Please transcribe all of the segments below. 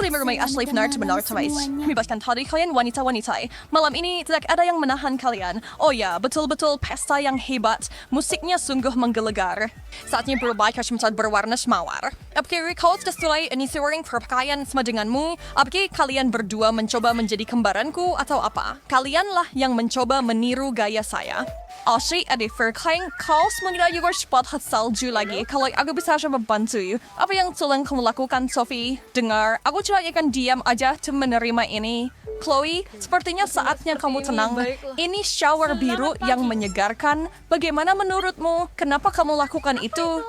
Ashley merumai Ashley benar-benar terais. Bebaskan tadi kalian wanita-wanita. Malam ini tidak ada yang menahan kalian. Oh ya, betul-betul pesta yang hebat. Musiknya sungguh menggelegar. Saatnya berubah ke semcat berwarna semawar. Apakah kau sudah mulai inisiating berpakaian sama denganmu? Apakah kalian berdua mencoba menjadi kembaranku atau apa? Kalianlah yang mencoba meniru gaya saya. Ashley, ada verklaring kau semuanya juga cepat salju lagi. Kalau aku bisa membantu, apa yang telah kamu lakukan, Sophie? Dengar, aku tidak akan diam aja untuk menerima ini. Chloe, sepertinya saatnya kamu tenang. Ini shower biru yang menyegarkan. Bagaimana menurutmu? Kenapa kamu lakukan itu?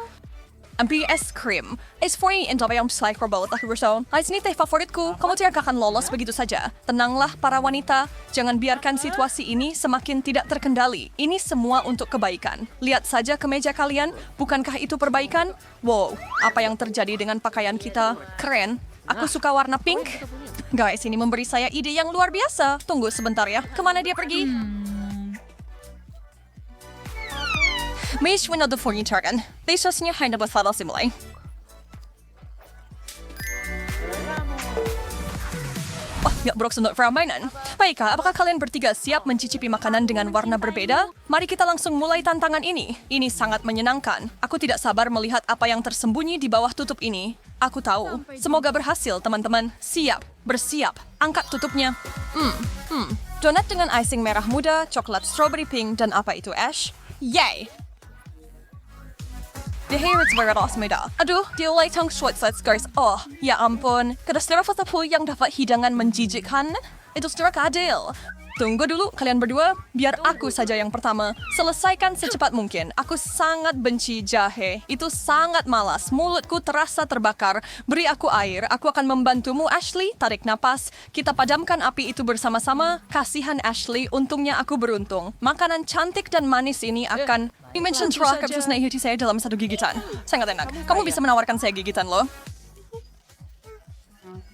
Ambil es krim. Es krim yang yang psychobot lah Russo. Ini teh favoritku. Kamu tidak akan lolos begitu saja. Tenanglah para wanita. Jangan biarkan situasi ini semakin tidak terkendali. Ini semua untuk kebaikan. Lihat saja kemeja kalian. Bukankah itu perbaikan? Wow, apa yang terjadi dengan pakaian kita? Keren. Aku suka warna pink. Guys, ini memberi saya ide yang luar biasa. Tunggu sebentar ya. Kemana dia pergi? Mish winado furniture kan. Desasnya hanya basada simulay. Ya buruk untuk permainan. Baiklah, apakah kalian bertiga siap mencicipi makanan dengan warna berbeda? Mari kita langsung mulai tantangan ini. Ini sangat menyenangkan. Aku tidak sabar melihat apa yang tersembunyi di bawah tutup ini. Aku tahu. Semoga berhasil, teman-teman. Siap, bersiap. Angkat tutupnya. Donat dengan icing merah muda, coklat strawberry pink, dan apa itu, Ash? Yay! The hair is very awesome. Aduh, dia tang shorts guys. Oh, ya ampun. Kada saudara fotoku yang dapat hidangan menjijikkan? Itu saudara keadil. Tunggu dulu, kalian berdua. Biar aku saja yang pertama. Selesaikan secepat mungkin. Aku sangat benci jahe. Itu sangat malas. Mulutku terasa terbakar. Beri aku air. Aku akan membantumu, Ashley. Tarik napas. Kita padamkan api itu bersama-sama. Kasihan Ashley, untungnya aku beruntung. Makanan cantik dan manis ini akan dimension terakhir terus naik hati saya dalam satu gigitan. Sangat enak. Kamu bisa menawarkan saya gigitan loh.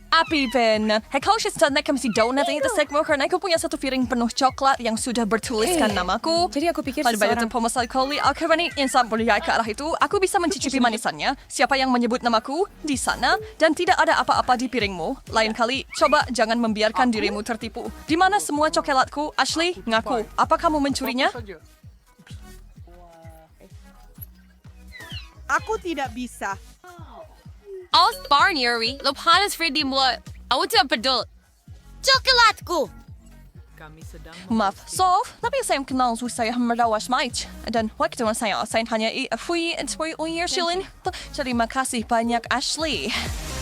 Api Ben. Hei kau siya na kami si donut ini tersekmo karena aku punya satu piring penuh coklat yang sudah bertuliskan namaku. Jadi aku pikir Pada seseorang... banyak pemasal koli, aku berani insan berdaya ke arah itu. Aku bisa mencicipi manisannya. Siapa yang menyebut namaku di sana dan tidak ada apa-apa di piringmu. Lain kali, coba jangan membiarkan dirimu tertipu. Di mana semua coklatku? Ashley, ngaku. Apa kamu mencurinya? Aku tidak bisa. Barnyeri, lo panas Freddy mo. Aku tidak pedul. Coklatku! Maaf, Sof, tapi saya kenal saya merawas Mike. Dan waktu saya hanya fui shilin. Terima kasih banyak, Ashley.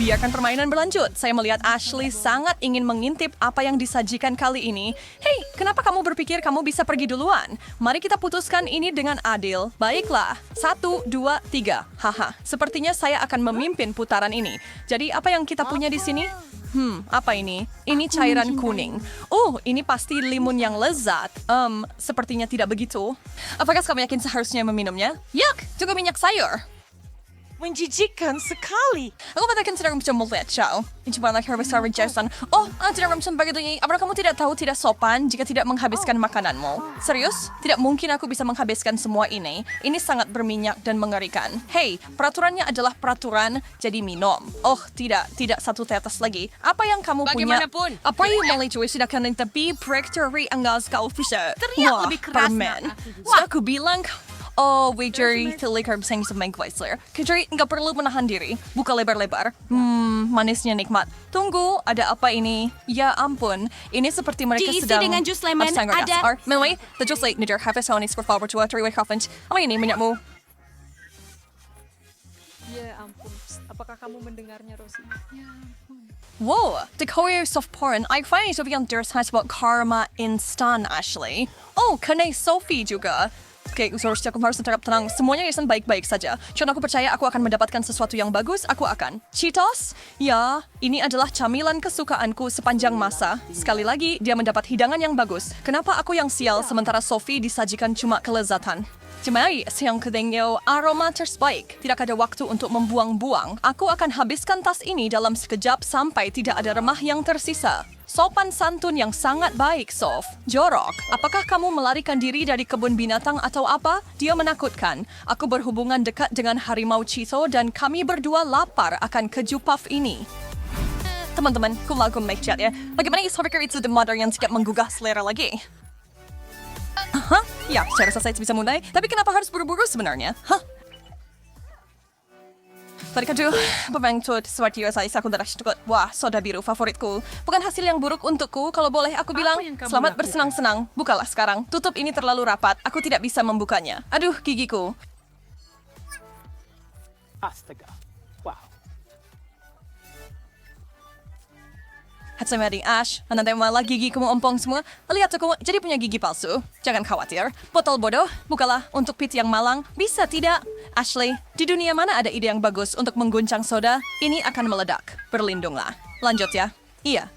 Biarkan permainan berlanjut. Saya melihat Ashley sangat ingin mengintip apa yang disajikan kali ini. Hei, kenapa kamu berpikir kamu bisa pergi duluan? Mari kita putuskan ini dengan adil. Baiklah, 1, 2, 3. Haha, sepertinya saya akan memimpin putaran ini. Jadi apa yang kita punya di sini? Apa ini? Ini cairan kuning. Ini pasti limun yang lezat. Sepertinya tidak begitu. Apakah kamu yakin seharusnya meminumnya? Yak, juga minyak sayur. Menjijikkan sekali. Aku katakan tidak bisa melihat siya. Coba nak harus sarap Jason. Tidak bisa begitu ini. Apakah kamu tidak tahu tidak sopan jika tidak menghabiskan makananmu? Serius? Tidak mungkin aku bisa menghabiskan semua ini. Ini sangat berminyak dan mengerikan. Hei, peraturannya adalah peraturan, jadi minum. Tidak satu tetes lagi. Apa yang kamu punya? Bagaimanapun. Apa yang melalui sudah kena tapi breakthrough anggas kau bisa. Teriak lebih keras, permen. nak. Sudah aku bilang. Jerry, telikar bising sa Meg Weisler. Jerry, nggak perlu menahan diri. Buka lebar-lebar. Manisnya nikmat. Tunggu, ada apa ini? Ya ampun, ini seperti mereka Diisi sedang... dengan jus lemon, ada- Melway, the juice late nider half a sonis for forward to a three-way coffin. Apa ini minyakmu? Ya ampun, apakah kamu mendengarnya, Rosie? Wow, the careers of porn. I find it to be on their sides about karma instant, Ashley. Kanay Sophie juga. Oke, seharusnya aku harus tetap tenang. Semuanya akan baik-baik saja. Karena aku percaya aku akan mendapatkan sesuatu yang bagus, aku akan. Cheetos? Ya, ini adalah camilan kesukaanku sepanjang masa. Sekali lagi, dia mendapat hidangan yang bagus. Kenapa aku yang sial sementara Sophie disajikan cuma kelezatan? Cemai, siang kedengyo, aroma terbaik. Tidak ada waktu untuk membuang-buang. Aku akan habiskan tas ini dalam sekejap sampai tidak ada remah yang tersisa. Sopan santun yang sangat baik, Sof. Jorok, apakah kamu melarikan diri dari kebun binatang atau apa? Dia menakutkan. Aku berhubungan dekat dengan harimau Cheeto dan kami berdua lapar akan keju puff ini. Teman-teman, kulaku make-chat ya. Bagaimana isofakir itu the mother yang tidak menggugah selera lagi? Hah? Ya, saya rasa saya bisa mulai. Tapi kenapa harus buru-buru sebenarnya? Hah? Tadi kadu, pembentuk seperti saya aku darah cukup. Wah, soda biru favoritku. Bukan hasil yang buruk untukku. Kalau boleh aku bilang, selamat bersenang-senang. Bukalah sekarang. Tutup ini terlalu rapat. Aku tidak bisa membukanya. Aduh, gigiku. Astaga. Wow. Hatsamari Ash, nanti malah gigiku ompong semua. Lihat aku jadi punya gigi palsu. Jangan khawatir. Botol bodoh, bukalah untuk pit yang malang. Bisa tidak? Ashley, di dunia mana ada ide yang bagus untuk mengguncang soda? Ini akan meledak. Berlindunglah. Lanjut ya. Iya,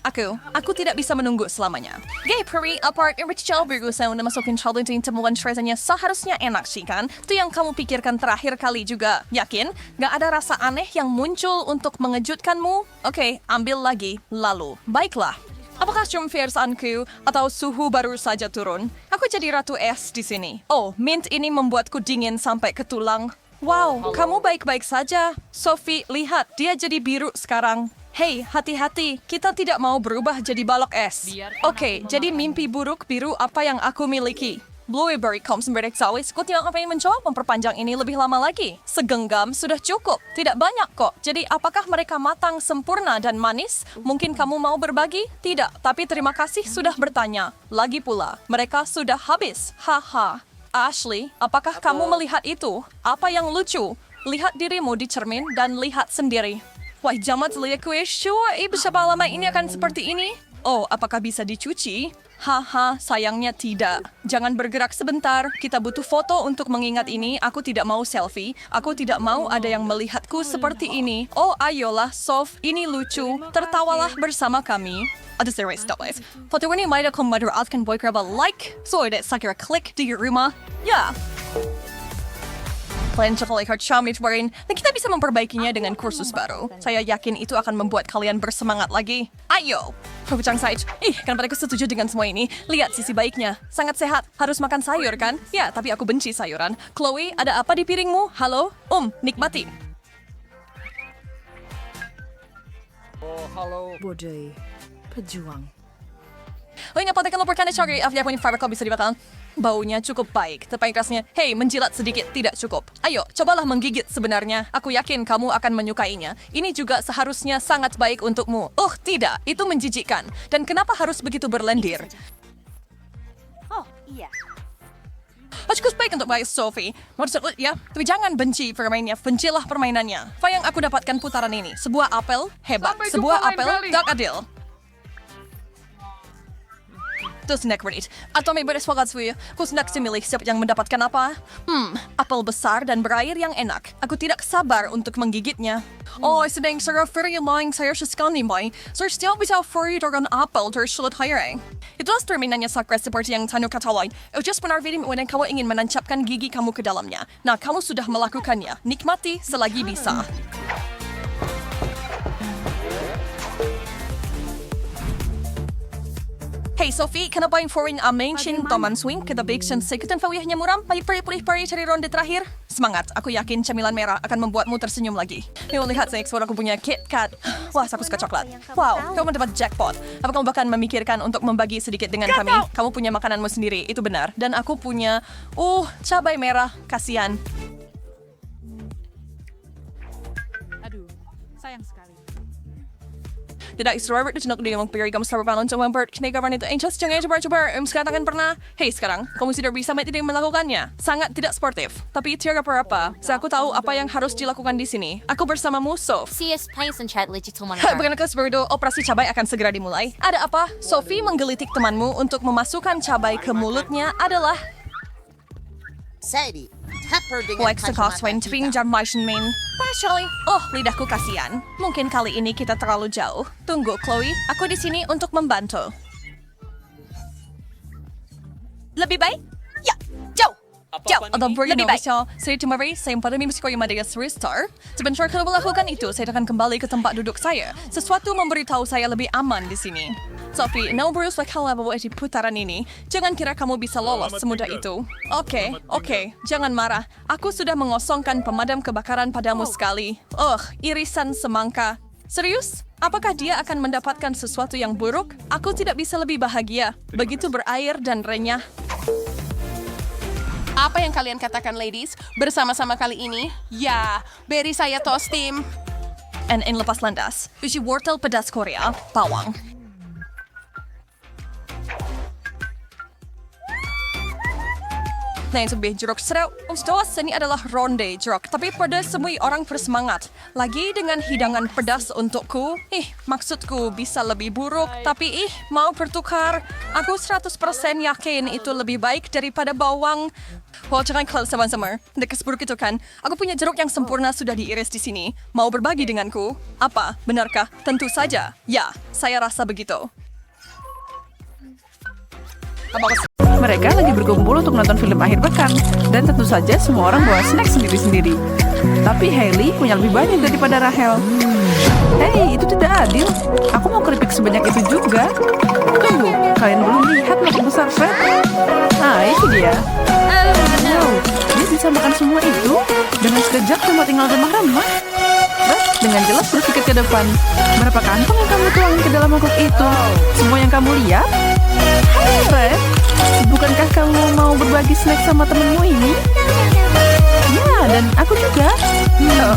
aku tidak bisa menunggu selamanya. Gay Peri, apart Rachel berusaha masukin challenge temuan rasanya seharusnya enak sih kan? Itu yang kamu pikirkan terakhir kali juga. Yakin? Gak ada rasa aneh yang muncul untuk mengejutkanmu? Oke, ambil lagi. Lalu, baiklah. Apakah cuma versaanku atau suhu baru saja turun? Aku jadi ratu es di sini. Oh, mint ini membuatku dingin sampai ke tulang. Wow, kamu baik-baik saja. Sophie, lihat, dia jadi biru sekarang. Hei, hati-hati, kita tidak mau berubah jadi balok es. Oke, jadi mimpi buruk biru apa yang aku miliki? Blueberry Combs Berexawis, aku tidak ingin mencoba memperpanjang ini lebih lama lagi. Segenggam sudah cukup, tidak banyak kok. Jadi apakah mereka matang, sempurna, dan manis? Mungkin kamu mau berbagi? Tidak, tapi terima kasih sudah bertanya. Lagi pula, mereka sudah habis. Haha. Ashley, apakah kamu melihat itu? Apa yang lucu? Lihat dirimu di cermin dan lihat sendiri. Wah, jamat lihatku ya, sure, berapa lama ini akan seperti ini? Oh, apakah bisa dicuci? Haha, sayangnya tidak. Jangan bergerak sebentar, kita butuh foto untuk mengingat ini. Aku tidak mau selfie, aku tidak mau ada yang melihatku seperti ini. Oh, ayolah, Sof, ini lucu. Tertawalah bersama kami. Aduh, serius, stop guys. Foto ini may ako madaratkan boy keraba like. So, udah sakira klik di rumah. Ya. Kalian cepat lihat Xiaomi kemarin, dan kita bisa memperbaikinya dengan kursus baru. Saya yakin itu akan membuat kalian bersemangat lagi. Ayo! Perbicaraan Said. Kenapa aku setuju dengan semua ini? Lihat sisi baiknya. Sangat sehat. Harus makan sayur, kan? Ya, tapi aku benci sayuran. Chloe, ada apa di piringmu? Halo? Nikmati. Oh, halo. Bodoh. Pejuang. Ingat pada kalau berkanda syari, afya punya fiber bisa dibatalkan. Baunya cukup baik, tapi rasanya, hei, menjilat sedikit tidak cukup. Ayo, cobalah menggigit sebenarnya. Aku yakin kamu akan menyukainya. Ini juga seharusnya sangat baik untukmu. Tidak, itu menjijikkan. Dan kenapa harus begitu berlendir? Oh, iya. Cukup baik untuk baik Sophie. Maksud ya, tapi jangan benci permainannya, bencilah permainannya. Apa yang aku dapatkan putaran ini? Sebuah apel hebat, sebuah apel tak adil. Terus neck read. Atau may beres wakat suya. Kus nak similih siapa yang mendapatkan apa? Apel besar dan berair yang enak. Aku tidak sabar untuk menggigitnya. Oh, sedang sarap very long saya sekali boy. Saya still bisa free dengan apel tersulut hiring. Itulah terminannya sakra seperti yang Tanu katakan. Just benar video when kamu ingin menancapkan gigi kamu ke dalamnya. Nah, kamu sudah melakukannya. Nikmati selagi bisa. Hey Sophie, kenapa yang foreign mention Toman Swing kita bikin sedikit fawihnya muram? Balik pari cari ronde terakhir. Semangat, aku yakin camilan merah akan membuatmu tersenyum lagi. Yuk lihat saya ekspor aku punya KitKat. Wah, aku suka coklat. Wow, kamu mendapat jackpot. Apa kamu bahkan memikirkan untuk membagi sedikit dengan kami? Kamu punya makananmu sendiri, itu benar. Dan aku punya, cabai merah, kasihan. Aduh, sayang sekali. Tidak Robert itu nak dia mempiri kamu selalu panon coba kenegaran itu just jangan coba sekarang pernah sekarang kamu sudah bisa tidak melakukannya sangat tidak sportif tapi tidak apa-apa saya aku tahu apa yang harus dilakukan di sini aku bersamamu Sof CS Pais and Chat Digital bukan seberdo operasi cabai akan segera dimulai ada apa Sophie menggelitik temanmu untuk memasukkan cabai ke mulutnya adalah Sadie, tapper dengan Lex Coswain Twing Jam Martian Main. Partially. Lidahku kasihan. Mungkin kali ini kita terlalu jauh. Tunggu, Chloe. Aku di sini untuk membantu. Lebih baik? Ya, jauh. Jauh. Atau lebih baik. Saya cemari, saya pada mimpi sekolah Madagas Restore. Sebentar kalau melakukan itu, saya akan kembali ke tempat duduk saya. Sesuatu memberitahu saya lebih aman di sini. Sophie, now berusaha kalau di putaran ini. Jangan kira kamu bisa lolos semudah itu. Oke, jangan marah. Aku sudah mengosongkan pemadam kebakaran padamu sekali. Irisan semangka. Serius? Apakah dia akan mendapatkan sesuatu yang buruk? Aku tidak bisa lebih bahagia. Begitu berair dan renyah. Apa yang kalian katakan, ladies? Bersama-sama kali ini? Ya, beri saya toast tim. And lepas landas. Uji wortel pedas Korea, bawang. Nah, itu jeruk serau. Setelah ini adalah ronde jeruk. Tapi pada semua orang bersemangat. Lagi dengan hidangan pedas untukku. Maksudku bisa lebih buruk. Tapi mau bertukar. Aku 100% yakin itu lebih baik daripada bawang. Wah, jangan kalau sama-sama. Dekat seburuk itu kan. Aku punya jeruk yang sempurna sudah diiris di sini. Mau berbagi denganku? Apa? Benarkah? Tentu saja. Ya, saya rasa begitu. Mereka lagi berkumpul untuk nonton film akhir pekan, dan tentu saja semua orang bawa snack sendiri-sendiri. Tapi Hailey punya lebih banyak daripada Rachel. Hei, itu tidak adil. Aku mau keripik sebanyak itu juga. Tunggu, kalian belum lihat mangkuk besar Fred? Nah, itu dia. Wow, dia bisa makan semua itu dengan sekejap cuma tinggal remah-remah. Fred dengan jelas berpikir ke depan. Berapa kantong yang kamu tuangin ke dalam mangkuk itu? Semua yang kamu lihat? Hai Fred, bukankah kamu mau berbagi snack sama temenmu ini? Ya, dan aku juga.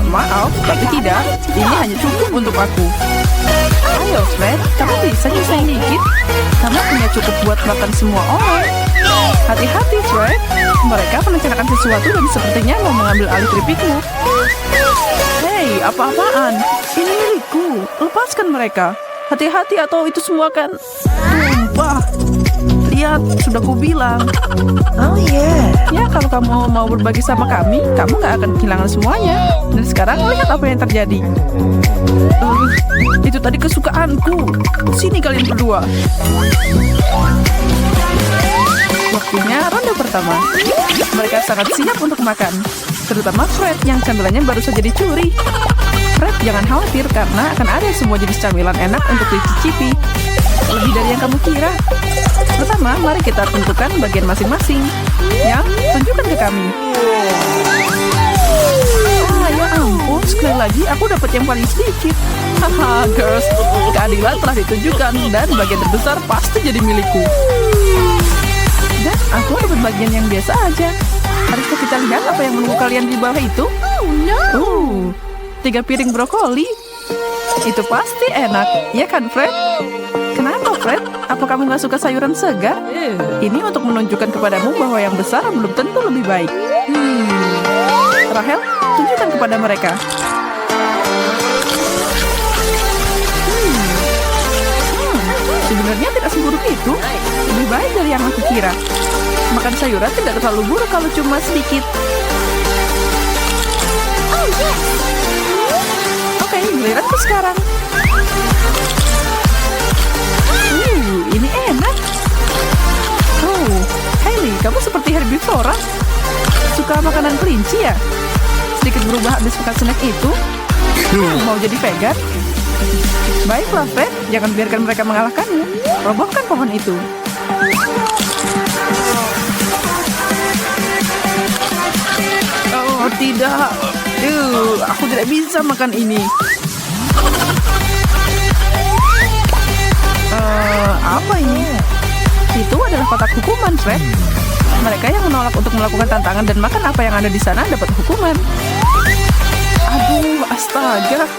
Maaf, tapi tidak. Ini hanya cukup untuk aku. Ayo Fred, kamu bisa nyusahin dikit. Kamu punya cukup buat makan semua orang. Hati-hati Fred, mereka merencanakan sesuatu dan sepertinya mau mengambil alih keripikmu. Hei, apa-apaan? Ini milikku, lepaskan mereka. Hati-hati atau itu semua akan tumpah. Lihat, sudah kubilang. Oh yeah. Ya, kalau kamu mau berbagi sama kami, kamu gak akan kehilangan semuanya. Dan sekarang lihat apa yang terjadi. Itu tadi kesukaanku. Sini kalian berdua. Waktunya ronde pertama. Mereka sangat siap untuk makan. Terutama Fred yang camilannya baru saja dicuri. Fred, jangan khawatir karena akan ada semua jenis camilan enak untuk dicicipi. Lebih dari yang kamu kira. Pertama, mari kita tentukan bagian masing-masing. Yang tunjukkan ke kami. Ya ampun, sekali lagi aku dapat yang paling sedikit. Haha, girls, keadilan telah ditunjukkan dan bagian terbesar pasti jadi milikku. Dan aku dapat bagian yang biasa aja. Haruskah kita lihat apa yang menunggu kalian di bawah itu? 3 piring brokoli. Itu pasti enak, ya kan Fred? Kenapa Fred? Apa kamu gak suka sayuran segar? Ini untuk menunjukkan kepadamu bahwa yang besar belum tentu lebih baik. Rachel, tunjukkan kepada mereka. Sebenarnya tidak seburuk itu. Lebih baik dari yang aku kira. Makan sayuran tidak terlalu buruk kalau cuma sedikit. Oke, giliranku sekarang. Ini enak. Hailey, kamu seperti herbivora. Suka makanan kelinci ya? Sedikit berubah habis makan snack itu. Mau jadi vegan? Baiklah, Fred. Jangan biarkan mereka mengalahkanmu. Robohkan pohon itu. Oh, tidak. Aku tidak bisa makan ini. Apa ini? Itu adalah kotak hukuman, Fred. Mereka yang menolak untuk melakukan tantangan dan makan apa yang ada di sana dapat hukuman. Aduh, astaga.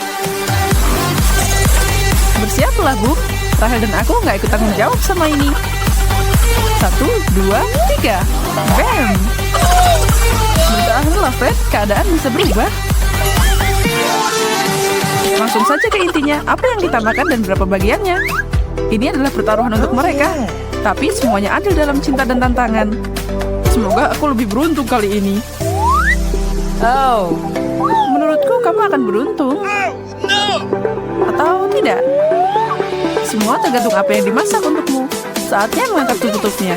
Bersiaplah, Bu. Rachel dan aku nggak ikut tanggung jawab sama ini. 1, 2, 3. Bam! Bertahanlah, Fred. Keadaan bisa berubah. Langsung saja ke intinya. Apa yang kita makan dan berapa bagiannya? Ini adalah pertaruhan untuk mereka. Tapi semuanya adil dalam cinta dan tantangan. Semoga aku lebih beruntung kali ini. Menurutku kamu akan beruntung. Atau tidak? Semua tergantung apa yang dimasak untukmu. Saatnya mengangkat tutupnya.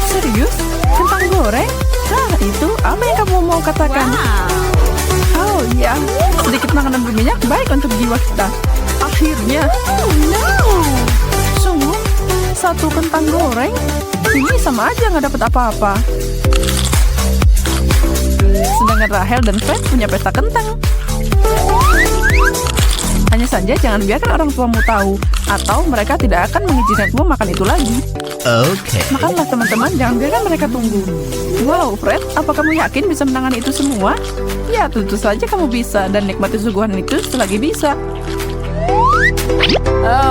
Serius? Kentang goreng? Nah, itu apa yang kamu mau katakan? Oh iya, sedikit makanan berminyak baik untuk jiwa kita. Akhirnya. Sungguh, 1 kentang goreng? Ini sama aja nggak dapat apa-apa. Sedangkan Rahel dan Fred punya pesta kentang. Hanya saja jangan biarkan orang tuamu tahu, atau mereka tidak akan mengizinkanmu makan itu lagi. Oke. Makanlah teman-teman, jangan biarkan mereka tunggu. Wow, Fred, apa kamu yakin bisa menangani itu semua? Ya, tentu saja kamu bisa, dan nikmati suguhan itu selagi bisa.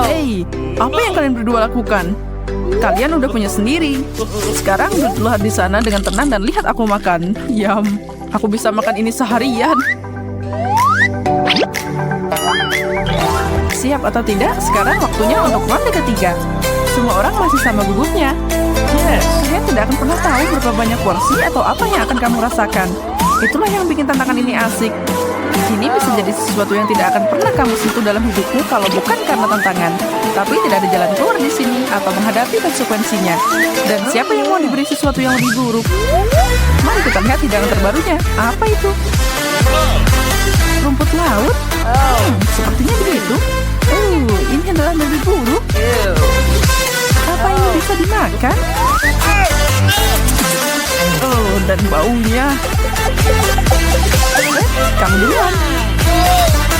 Hey, apa yang kalian berdua lakukan? Kalian udah punya sendiri. Sekarang duduklah di sana dengan tenang dan lihat aku makan. Yum, aku bisa makan ini seharian. Siap atau tidak, sekarang waktunya untuk ronde ketiga. Semua orang masih sama gugupnya. Kalian tidak akan pernah tahu berapa banyak porsi atau apa yang akan kamu rasakan. Itulah yang bikin tantangan ini asik. Ini bisa jadi sesuatu yang tidak akan pernah kamu sentuh dalam hidupmu kalau bukan karena tantangan. Tapi tidak ada jalan keluar di sini atau menghadapi konsekuensinya. Dan siapa yang mau diberi sesuatu yang lebih buruk? Mari kita lihat hidangan terbarunya. Apa itu? Rumput laut? Sepertinya begitu. Ini adalah lebih buruk. Apa ini bisa dimakan? Dan baunya. Kamu duluan.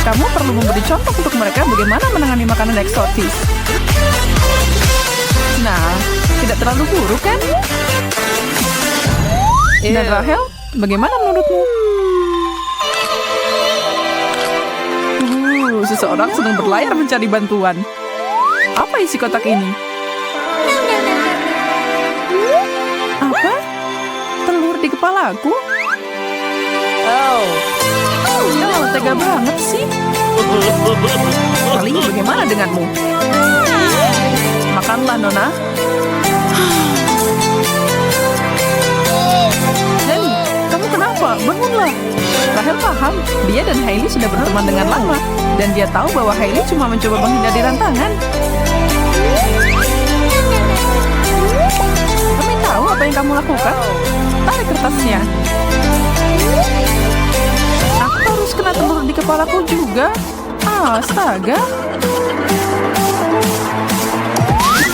Kamu perlu memberi contoh untuk mereka bagaimana menangani makanan eksotis. Nah, tidak terlalu buruk kan? Dan Rahel, bagaimana menurutmu? Seseorang sedang berlayar mencari bantuan. Apa isi kotak ini? Apa? Telur di kepalaku? Tega banget sih. Kali bagaimana denganmu? Makanlah, Nona. Jenny, kamu kenapa? Bangunlah. Rahel paham, dia dan Hailey sudah berteman dengan lama. Dan dia tahu bahwa Hailey cuma mencoba menghindari rantangan. Kami tahu apa yang kamu lakukan. Tarik kertasnya. Aku harus kena telur di kepalaku juga. Astaga.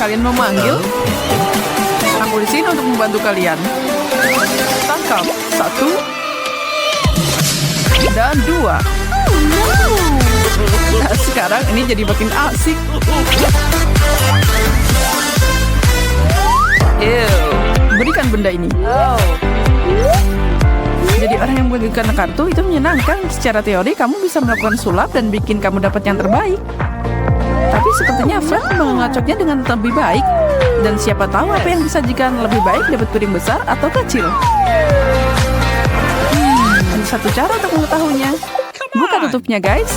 Kalian mau manggil? Aku di sini untuk membantu kalian. Tangkap. 1 dan 2. Nah, sekarang ini jadi makin asik. Berikan benda ini. Jadi orang yang membagikan kartu itu menyenangkan. Secara teori kamu bisa melakukan sulap dan bikin kamu dapat yang terbaik. Tapi sepertinya Fred mengacoknya dengan lebih baik. Dan siapa tahu apa yang disajikan lebih baik, dapat piring besar atau kecil. Ada satu cara untuk mengetahuinya. Buka tutupnya, guys.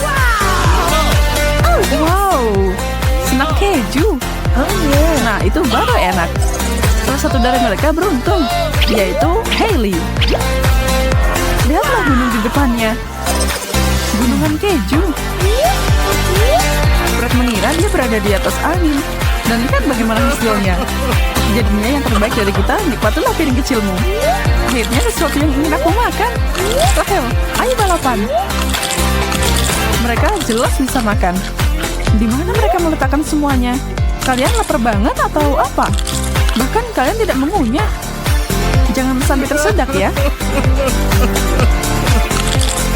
Wow, snack keju. Nah, itu baru enak. Salah satu dari mereka beruntung, yaitu Hailey. Lihatlah gunung di depannya. Gunungan keju. Fred mengira dia berada di atas angin. Dan lihat bagaimana hasilnya. Jadinya yang terbaik dari kita, nikmatilah piring kecilmu. Akhirnya sesuatu yang ingin aku makan. Rahel, ayo balapan. Mereka jelas bisa makan. Di mana mereka meletakkan semuanya? Kalian lapar banget atau apa? Bahkan kalian tidak mengunyah. Jangan sampai tersedak ya.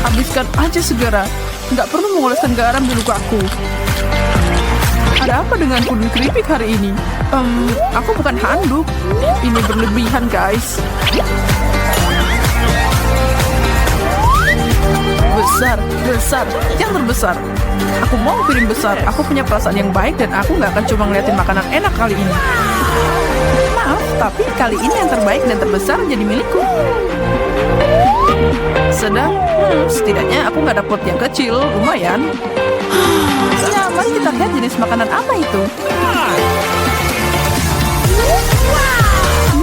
Habiskan aja segera. Nggak perlu mengoleskan garam di lukaku. Ada apa denganku dan keripik hari ini? Aku bukan handuk. Ini berlebihan, guys. Besar, yang terbesar. Aku mau piring besar. Aku punya perasaan yang baik dan aku nggak akan cuma ngeliatin makanan enak kali ini. Maaf, tapi kali ini yang terbaik dan terbesar jadi milikku. Sedang, setidaknya aku nggak dapet yang kecil, lumayan. Nah, mari kita lihat jenis makanan apa itu.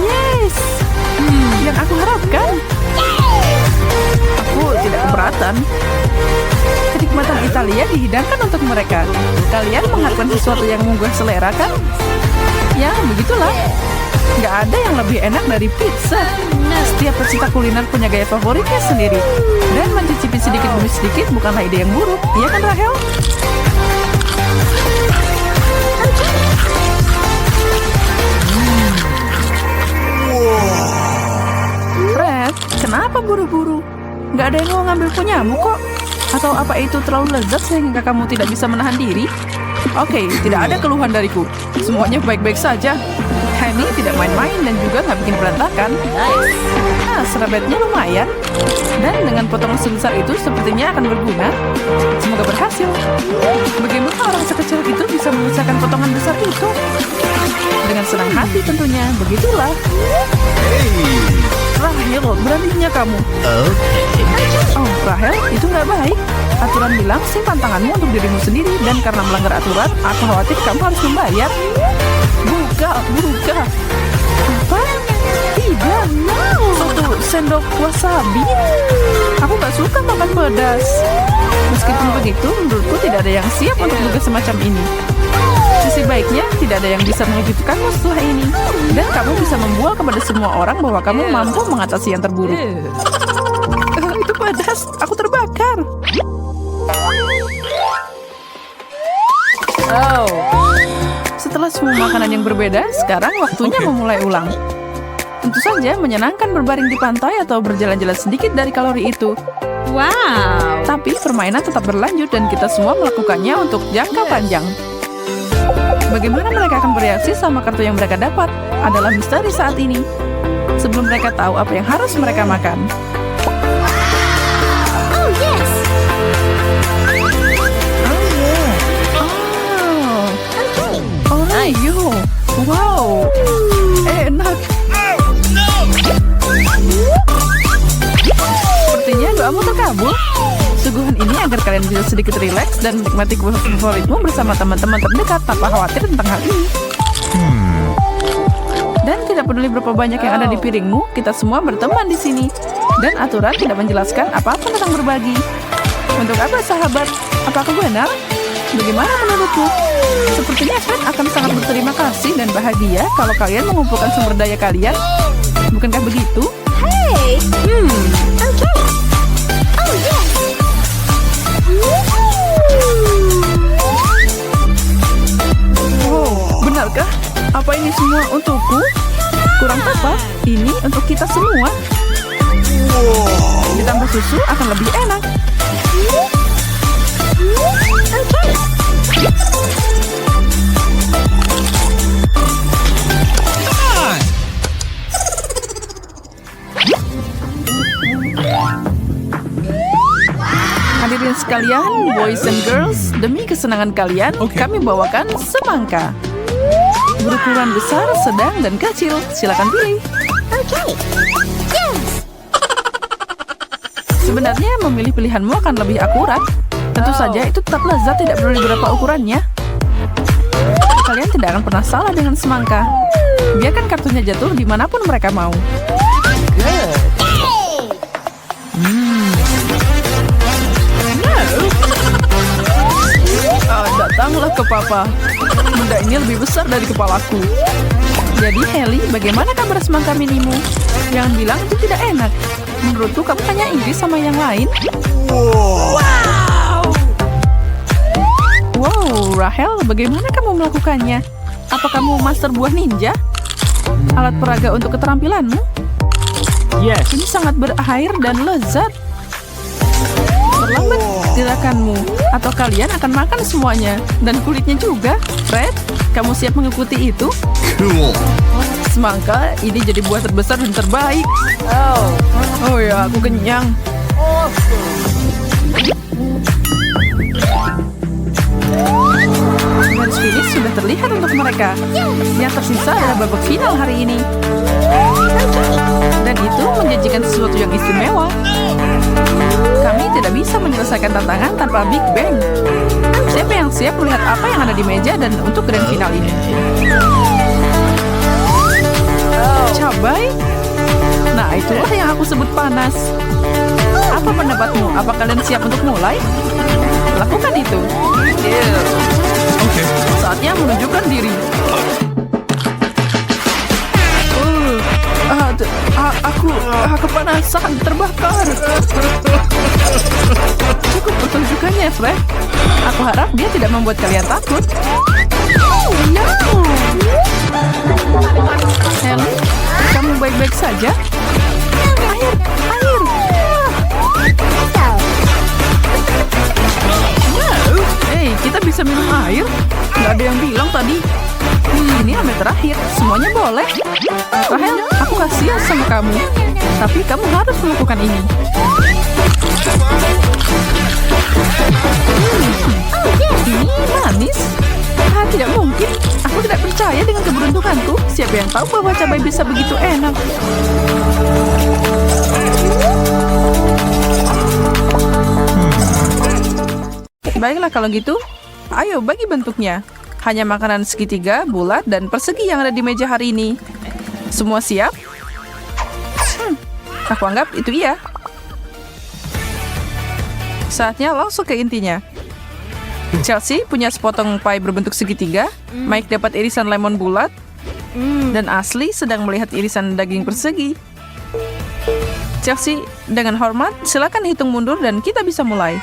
Yes, yang aku harapkan. Aku tidak keberatan. Kenikmatan Italia dihidangkan untuk mereka. Kalian mengharapkan sesuatu yang menggugah selera kan? Ya, begitulah. Nggak ada yang lebih enak dari pizza. Setiap pecinta kuliner punya gaya favoritnya sendiri. Dan mencicipi sedikit demi sedikit bukanlah ide yang buruk. Iya kan, Rahel? Fred, kenapa buru-buru? Nggak ada yang mau ngambil punyamu kok. Atau apa itu terlalu lezat sehingga kamu tidak bisa menahan diri? Oke, tidak ada keluhan dariku. Semuanya baik-baik saja. Henny tidak main-main dan juga nggak bikin berantakan. Nah, serabetnya lumayan. Dan dengan potongan sebesar itu sepertinya akan berguna. Semoga berhasil. Bagaimana orang sekecil itu bisa menyelesaikan potongan besar itu? Dengan senang hati tentunya, begitulah. Rahel, beraninya kamu. Oh, Rahel, itu nggak baik. Aturan bilang simpan tanganmu untuk dirimu sendiri, dan karena melanggar aturan, aku khawatir kamu harus membayar. Buka. Apa? Tidak. Satu sendok wasabi. Aku nggak suka makan pedas. Meskipun begitu, menurutku tidak ada yang siap untuk tugas semacam ini. Sisi baiknya, tidak ada yang bisa mengejutkanmu setelah ini. Dan kamu bisa membual kepada semua orang bahwa kamu mampu mengatasi yang terburuk. Itu pedas, aku terbakar. Setelah semua makanan yang berbeda, sekarang waktunya memulai ulang. Tentu saja menyenangkan berbaring di pantai atau berjalan-jalan sedikit dari kalori itu. Wow. Tapi permainan tetap berlanjut dan kita semua melakukannya untuk jangka panjang. Bagaimana mereka akan bereaksi sama kartu yang mereka dapat adalah misteri saat ini. Sebelum mereka tahu apa yang harus mereka makan. Oreo. Wow. Enak. Sepertinya doamu terkabul. Suguhan ini agar kalian bisa sedikit rileks dan menikmati kue favoritmu bersama teman-teman terdekat tanpa khawatir tentang hal ini. Dan tidak peduli berapa banyak yang ada di piringmu, kita semua berteman di sini. Dan aturan tidak menjelaskan apapun tentang berbagi. Untuk apa, sahabat? Apakah benar? Bagaimana menurutmu? Sepertinya Fred akan sangat berterima kasih dan bahagia kalau kalian mengumpulkan sumber daya kalian. Bukankah begitu? Wow, benarkah? Apa ini semua untukku? Kurang tepat, ini untuk kita semua. Ditambah susu akan lebih enak. Hadirin sekalian, boys and girls, demi kesenangan kalian, kami bawakan semangka. Berukuran besar, sedang, dan kecil. Silakan pilih. Sebenarnya memilih pilihanmu akan lebih akurat. Tentu saja itu tetap lezat tidak peduli berapa ukurannya. Kalian tidak akan pernah salah dengan semangka. Biarkan kartunya jatuh dimanapun mereka mau. Datanglah ke papa. Benda ini lebih besar dari kepalaku. Jadi Ellie, bagaimana kabar semangka minimu? Jangan bilang itu tidak enak. Menurutku kamu hanya iri sama yang lain. Wow, Rahel, bagaimana kamu melakukannya? Apa kamu master buah ninja? Alat peraga untuk keterampilanmu? Yes. Ini sangat berair dan lezat. Terlambat gerakanmu, atau kalian akan makan semuanya. Dan kulitnya juga. Fred, kamu siap mengikuti itu? Cool. Semangka, ini jadi buah terbesar dan terbaik. Oh ya, aku kenyang. Garis finish sudah terlihat untuk mereka. Yang tersisa adalah babak final hari ini. Dan itu menjanjikan sesuatu yang istimewa. Kami tidak bisa menyelesaikan tantangan tanpa Big Bang. Siapa yang siap melihat apa yang ada di meja dan untuk grand final ini? Cabai? Nah, itulah yang aku sebut panas. Apa pendapatmu? Apa kalian siap untuk mulai? Lakukan itu. Saatnya menunjukkan diri. Aku kepanasan, terbakar. Cukup pertunjukannya, Fred. Aku harap dia tidak membuat kalian takut. Ellie, kamu baik-baik saja? Air. bisa minum air? Nggak ada yang bilang tadi. Ini hampir terakhir. Semuanya boleh. Rahel, aku kasihan sama kamu. Tapi kamu harus melakukan ini. Ini manis. Tidak mungkin. Aku tidak percaya dengan keberuntunganku. Siapa yang tahu bahwa cabai bisa begitu enak? Baiklah kalau gitu, ayo bagi bentuknya. Hanya makanan segitiga, bulat, dan persegi yang ada di meja hari ini. Semua siap? Aku anggap itu iya. Saatnya langsung ke intinya. Chelsea punya sepotong pie berbentuk segitiga, Mike dapat irisan lemon bulat, dan Ashley sedang melihat irisan daging persegi. Chelsea, dengan hormat, silakan hitung mundur dan kita bisa mulai.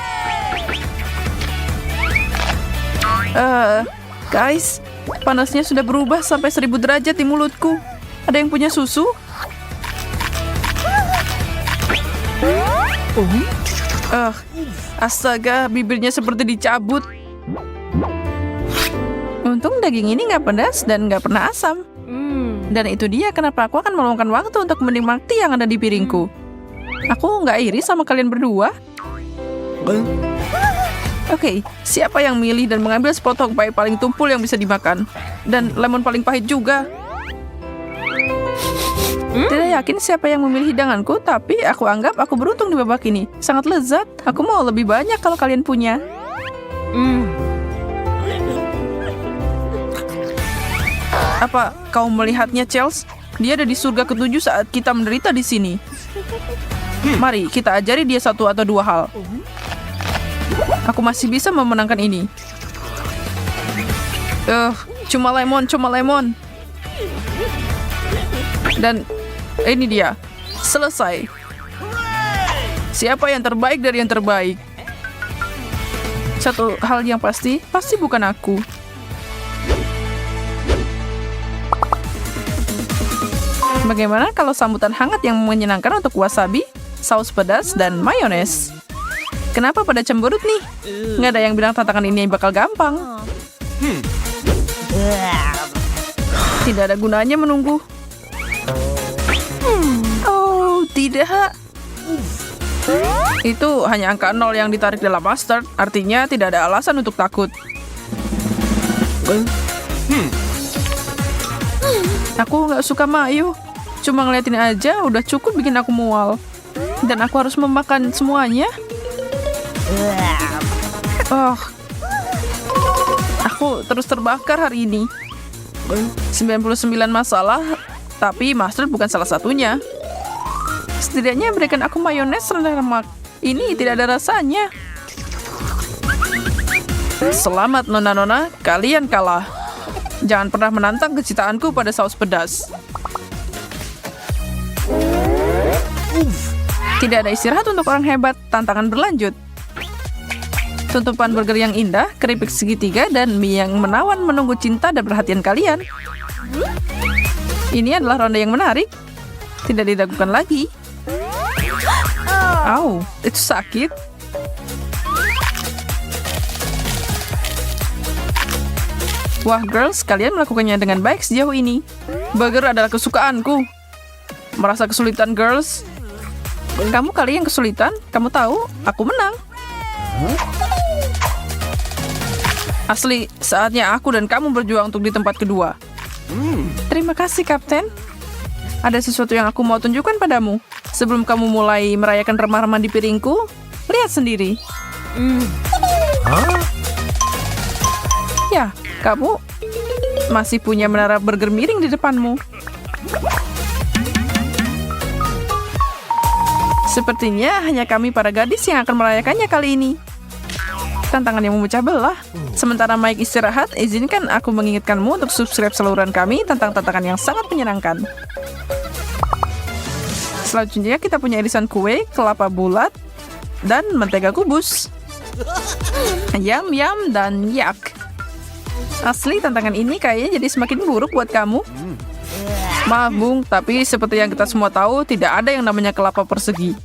Guys, panasnya sudah berubah sampai 1000 derajat di mulutku. Ada yang punya susu? Astaga, bibirnya seperti dicabut. Untung daging ini nggak pedas dan nggak pernah asam. Dan itu dia kenapa aku akan meluangkan waktu untuk menikmati yang ada di piringku. Aku nggak iri sama kalian berdua. Oke, siapa yang milih dan mengambil sepotong pie paling tumpul yang bisa dimakan? Dan lemon paling pahit juga. Tidak yakin siapa yang memilih hidanganku, tapi aku anggap aku beruntung di babak ini. Sangat lezat. Aku mau lebih banyak kalau kalian punya. Apa kau melihatnya, Chels? Dia ada di surga ketujuh saat kita menderita di sini. Mari kita ajari dia satu atau dua hal. Aku masih bisa memenangkan ini. Cuma lemon. Dan ini dia. Selesai. Siapa yang terbaik dari yang terbaik? Satu hal yang pasti bukan aku. Bagaimana kalau sambutan hangat yang menyenangkan untuk wasabi, saus pedas, dan mayones? Kenapa pada cemberut nih? Nggak ada yang bilang tantangan ini bakal gampang. Tidak ada gunanya menunggu. Oh, tidak. Itu hanya angka 0 yang ditarik dalam mustard. Artinya tidak ada alasan untuk takut. Aku nggak suka mayo. Cuma ngeliatin aja udah cukup bikin aku mual. Dan aku harus memakan semuanya. Aku terus terbakar hari ini. 99 masalah, tapi mustard bukan salah satunya. Setidaknya berikan aku mayones rendah lemak. Ini tidak ada rasanya. Selamat nona-nona, kalian kalah. Jangan pernah menantang kecintaanku pada saus pedas. Tidak ada istirahat untuk orang hebat, tantangan berlanjut. Tutupan burger yang indah, keripik segitiga, dan mie yang menawan menunggu cinta dan perhatian kalian. Ini adalah ronde yang menarik. Tidak diragukan lagi. Au, itu sakit. Wah, girls, kalian melakukannya dengan baik sejauh ini. Burger adalah kesukaanku. Merasa kesulitan, girls? Kamu kali yang kesulitan? Kamu tahu, aku menang. Asli, saatnya aku dan kamu berjuang untuk di tempat kedua. Terima kasih, Kapten. Ada sesuatu yang aku mau tunjukkan padamu. Sebelum kamu mulai merayakan remah-remah di piringku, lihat sendiri. Ya, kamu masih punya menara burger miring di depanmu. Sepertinya hanya kami para gadis yang akan merayakannya kali ini. Tantangan yang memecah belah. Sementara Mike istirahat, izinkan aku mengingatkanmu untuk subscribe saluran kami tentang tantangan yang sangat menyenangkan. Selanjutnya kita punya irisan kue, kelapa bulat, dan mentega kubus. Yum, dan yak. Asli, tantangan ini kayaknya jadi semakin buruk buat kamu. Maaf, Bung, tapi seperti yang kita semua tahu, tidak ada yang namanya kelapa persegi.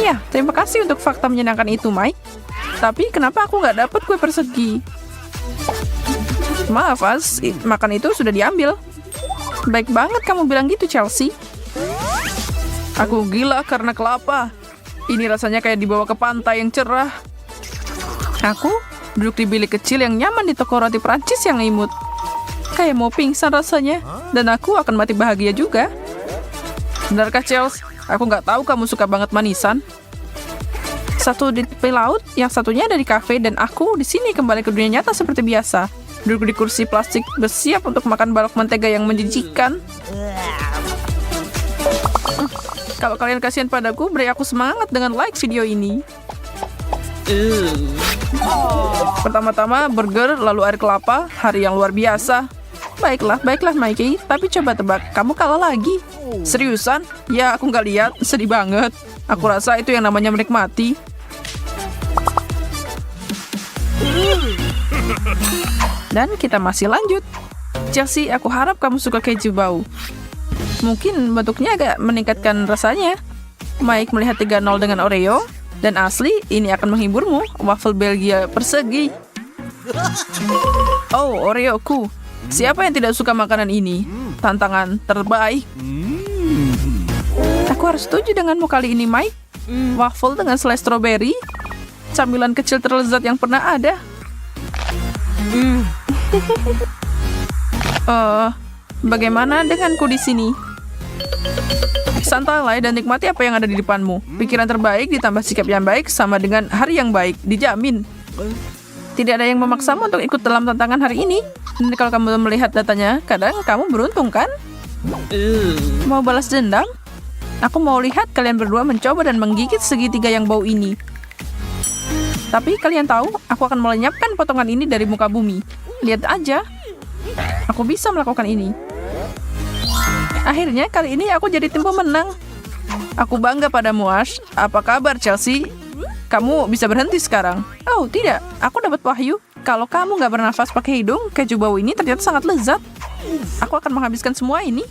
Ya, terima kasih untuk fakta menyenangkan itu, Mike. Tapi kenapa aku nggak dapat kue persegi? Maaf, As. Makan itu sudah diambil. Baik banget kamu bilang gitu, Chelsea. Aku gila karena kelapa. Ini rasanya kayak dibawa ke pantai yang cerah. Aku duduk di bilik kecil yang nyaman di toko roti Prancis yang imut. Kayak mau pingsan rasanya. Dan aku akan mati bahagia juga. Benarkah, Chelsea? Aku nggak tahu kamu suka banget manisan. Satu di tepi laut, yang satunya ada di kafe, dan aku di sini kembali ke dunia nyata seperti biasa. Duduk di kursi plastik, bersiap untuk makan balok mentega yang menjijikan. Kalau kalian kasihan padaku, beri aku semangat dengan like video ini. Pertama-tama burger, lalu air kelapa, hari yang luar biasa. Baiklah Mikey, tapi coba tebak, kamu kalah lagi. Seriusan? Ya, aku nggak lihat, sedih banget. Aku rasa itu yang namanya menikmati. Dan kita masih lanjut. Chelsea, aku harap kamu suka keju bau. Mungkin bentuknya agak meningkatkan rasanya. Mike melihat 3-0 dengan Oreo. Dan Ashley, ini akan menghiburmu. Waffle Belgia persegi. Oh, Oreoku. Siapa yang tidak suka makanan ini? Tantangan terbaik. Aku harus setuju denganmu kali ini, Mike. Waffle dengan selai stroberi. Camilan kecil terlezat yang pernah ada. Bagaimana denganku di sini? Santailah dan nikmati apa yang ada di depanmu. Pikiran terbaik ditambah sikap yang baik sama dengan hari yang baik. Dijamin. Tidak ada yang memaksamu untuk ikut dalam tantangan hari ini. Dan kalau kamu melihat datanya, kadang kamu beruntung, kan? Mau balas dendam? Aku mau lihat kalian berdua mencoba dan menggigit segitiga yang bau ini. Tapi kalian tahu, aku akan melenyapkan potongan ini dari muka bumi. Lihat aja. Aku bisa melakukan ini. Akhirnya kali ini aku jadi tim pemenang. Aku bangga padamu, Ash. Apa kabar, Chelsea? Kamu bisa berhenti sekarang. Oh, tidak. Aku dapat wahyu. Kalau kamu nggak bernafas pakai hidung, keju bau ini ternyata sangat lezat. Aku akan menghabiskan semua ini.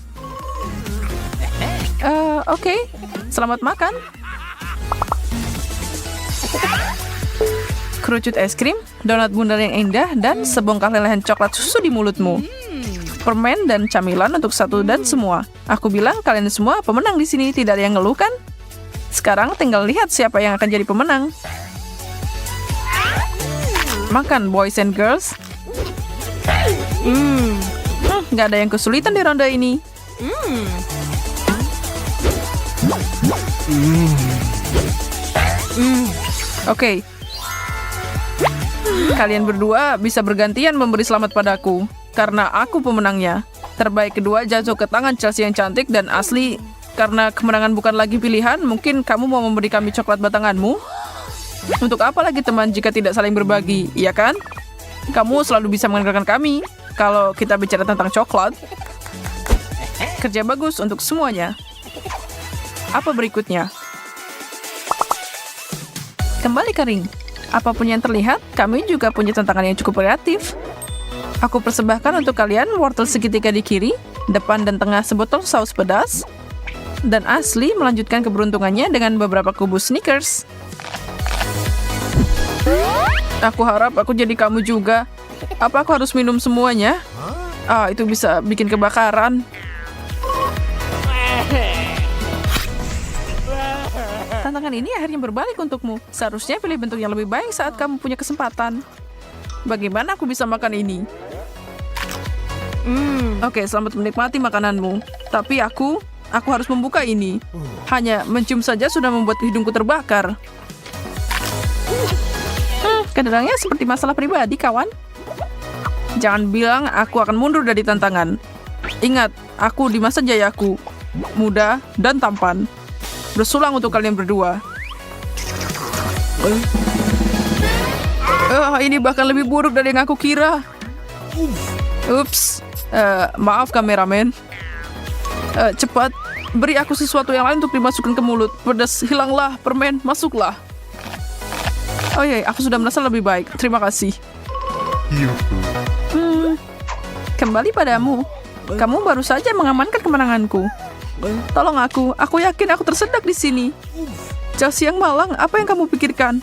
Oke. Selamat makan. Kerucut es krim, donat bundar yang indah, dan sebongkah lelehan coklat susu di mulutmu. Permen dan camilan untuk satu dan semua. Aku bilang kalian semua pemenang di sini, tidak ada yang ngeluh, kan? Sekarang tinggal lihat siapa yang akan jadi pemenang. Makan, boys and girls. Nggak ada yang kesulitan di ronde ini. Oke. Kalian berdua bisa bergantian memberi selamat padaku. Karena aku pemenangnya. Terbaik kedua jatuh ke tangan Chelsea yang cantik dan Ashley. Karena kemenangan bukan lagi pilihan, mungkin kamu mau memberi kami coklat batanganmu? Untuk apa lagi teman jika tidak saling berbagi, iya kan? Kamu selalu bisa mengandalkan kami kalau kita bicara tentang coklat. Kerja bagus untuk semuanya. Apa berikutnya? Kembali ke ring. Apapun yang terlihat, kami juga punya tantangan yang cukup kreatif. Aku persembahkan untuk kalian wortel segitiga di kiri, depan dan tengah sebotol saus pedas. Dan Ashley melanjutkan keberuntungannya dengan beberapa kubus Snickers. Aku harap aku jadi kamu juga. Apa aku harus minum semuanya? Itu bisa bikin kebakaran. Tantangan ini akhirnya berbalik untukmu. Seharusnya pilih bentuk yang lebih baik saat kamu punya kesempatan. Bagaimana aku bisa makan ini? Oke, selamat menikmati makananmu. Tapi aku harus membuka ini. Hanya mencium saja sudah membuat hidungku terbakar. Kedengarannya seperti masalah pribadi, kawan. Jangan bilang aku akan mundur dari tantangan. Ingat, aku di masa jayaku. Muda dan tampan. Bersulang untuk kalian berdua. Ini bahkan lebih buruk dari yang aku kira. Ups. Maaf kameramen. Cepat, beri aku sesuatu yang lain untuk dimasukkan ke mulut. Pedas, hilanglah. Permen, masuklah. Oh iya, aku sudah merasa lebih baik. Terima kasih. Kembali padamu. Kamu baru saja mengamankan kemenanganku. Tolong aku yakin aku tersedak di sini. Chelsea yang malang, apa yang kamu pikirkan?